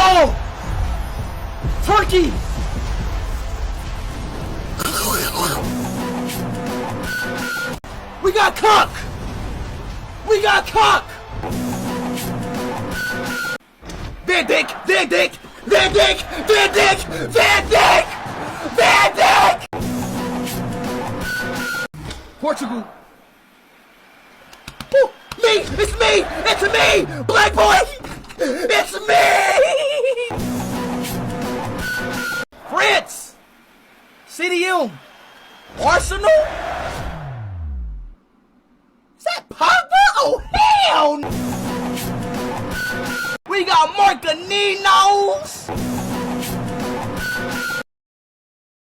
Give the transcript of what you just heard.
Oh! Turkey! We got cock! We got cock! Van Dijk! Van Dijk! Van Dijk! Van Dijk! Van Dijk! Van Dijk! Portugal. Ooh, me! It's me! It's me! Black boy! It's me! France! CDM! Arsenal? Is that Pogba? Oh hell! We got Marcaninos!